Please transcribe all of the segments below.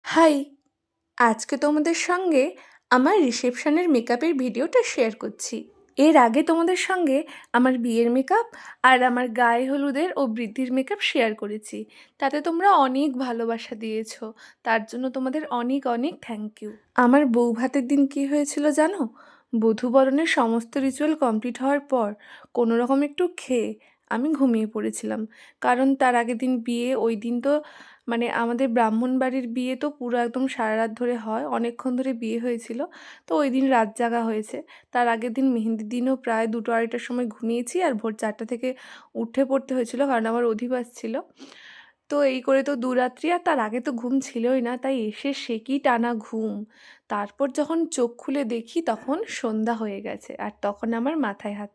High! আজকে তোমাদের সঙ্গে আমার রিসেপশনের মেকআপের ভিডিওটা শেয়ার করছি। এর আগে তোমাদের সঙ্গে আমার বিয়ের মেকআপ আর আমার গায়ে হলুদের ও বৃদ্ধির মেকআপ শেয়ার করেছি। তাতে তোমরা অনেক ভালোবাসা দিয়েছো। তার জন্য তোমাদের অনেক অনেক থ্যাংক ইউ। আমার বৌভাতের দিন কী হয়েছিল জানো? বধূবরণের সমস্ত রিচুয়াল কমপ্লিট হওয়ার পর কোনো রকম একটু খেয়ে আমি ঘুমিয়ে পড়েছিলাম। কারণ তার আগের দিন বিয়ে, ওই দিন তো মানে আমাদের ব্রাহ্মণ বাড়ির বিয়ে তো পুরো একদম সারা রাত ধরে হয়, অনেকক্ষণ ধরে বিয়ে হয়েছিল। তো ওই দিন রাত জাগা হয়েছে। তার আগের দিন মেহেন্দির দিনও প্রায় 2টো-2:30টার সময় ঘুমিয়েছি, আর ভোর 4টা থেকে উঠে পড়তে হয়েছিল কারণ আমার অধিবাস ছিল। তো এই করে তো 2 রাত্রি, আর তার আগে তো ঘুম ছিলই না, তাই এসে সে কি টানা ঘুম। তারপর যখন চোখ খুলে দেখি তখন সন্ধ্যা হয়ে গেছে, আর তখন আমার মাথায় হাত।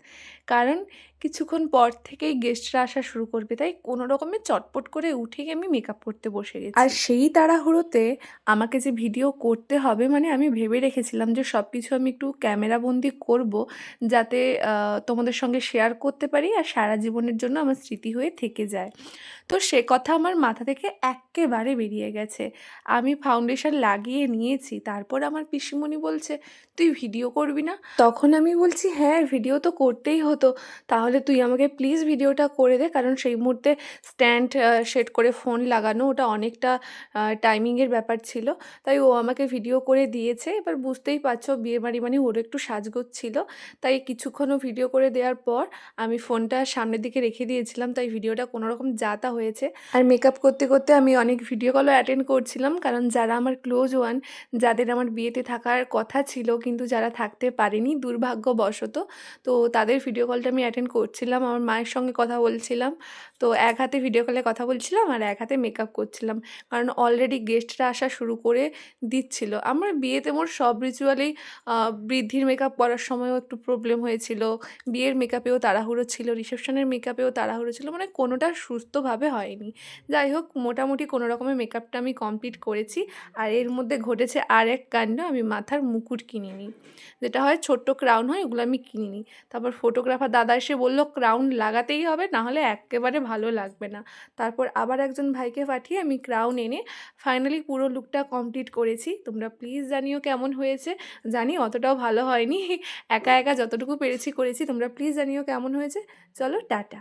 কারণ কিছুক্ষণ পর থেকেই গেস্টরা আসা শুরু করবে, তাই কোনো রকমে চটপট করে উঠেই আমি মেকআপ করতে বসে গেছি। আর সেই তাড়াহুড়োতে আমাকে যে ভিডিও করতে হবে, মানে আমি ভেবে রেখেছিলাম যে সব কিছু আমি একটু ক্যামেরাবন্দি করব, যাতে তোমাদের সঙ্গে শেয়ার করতে পারি আর সারা জীবনের জন্য আমার স্মৃতি হয়ে থেকে যায়। তো সে কথা আমার মাথা থেকে এক্কেবারে বেরিয়ে গেছে। আমি ফাউন্ডেশন লাগিয়ে নিয়েছি, তারপর আমার পিসিমণি বলছে, "তুই ভিডিও করবি না?" তখন আমি বলছি, "হ্যাঁ, ভিডিও তো করতেই হতো। তাহলে তুই আমাকে প্লিজ ভিডিওটা করে দে।" কারণ সেই মুহূর্তে স্ট্যান্ড সেট করে ফোন লাগানো, ওটা অনেকটা টাইমিংয়ের ব্যাপার ছিল। তাই ও আমাকে ভিডিও করে দিয়েছে। এবার বুঝতেই পারছো, বিয়েবাড়ি মানে ওরও একটু সাজগোজ ছিল। তাই কিছুক্ষণ ও ভিডিও করে দেওয়ার পর আমি ফোনটা সামনের দিকে রেখে দিয়েছিলাম, তাই ভিডিওটা কোনো রকম যা-তা হয়েছে। আর মেকআপ করতে করতে আমি অনেক ভিডিও কলও অ্যাটেন্ড করছিলাম, কারণ যারা আমার ক্লোজ ওয়ান, যাদের আমার বিয়েতে থাকার কথা ছিল কিন্তু যারা থাকতে পারেনি দুর্ভাগ্যবশত, তো তাদের ভিডিও কলটা আমি অ্যাটেন্ড করছিলাম। আমার মায়ের সঙ্গে কথা বলছিলাম। তো এক হাতে ভিডিও কলে কথা বলছিলাম আর এক হাতে মেকআপ করছিলাম, কারণ অলরেডি গেস্টরা আসা শুরু করে দিচ্ছিল। আমার বিয়েতে মোট সব রিচুয়ালেই বৃদ্ধির মেকআপ করার সময়ও একটু প্রবলেম হয়েছিল, বিয়ের মেকআপেও তাড়াহুড়ো ছিল, রিসেপশনের মেকআপেও তাড়াহুড়ো ছিল, মানে কোনোটা সুস্থভাবে হয়নি। যাই হোক, মোটামুটি কোনো রকমের মেকআপটা আমি কমপ্লিট করেছি। আর এর মধ্যে ঘটেছে আর এক কাণ্ড, আমি মাথার মুকুট কিনিনি। যেটা হয় ছোট্ট ক্রাউন হয়, ওগুলো আমি কিনিনি। তারপর ফটোগ্রাফার দাদা এসে বলল, ক্রাউন লাগাতেই হবে, নাহলে এক্কেবারে ভালো লাগবে না। তারপর আবার একজন ভাইকে পাঠিয়ে আমি ক্রাউন এনে ফাইনালি পুরো লুকটা কমপ্লিট করেছি। তোমরা প্লিজ জানিও কেমন হয়েছে। জানি অতটাও ভালো হয়নি, একা একা যতটুকু পেরেছি করেছি। তোমরা প্লিজ জানিও কেমন হয়েছে। চলো, টাটা।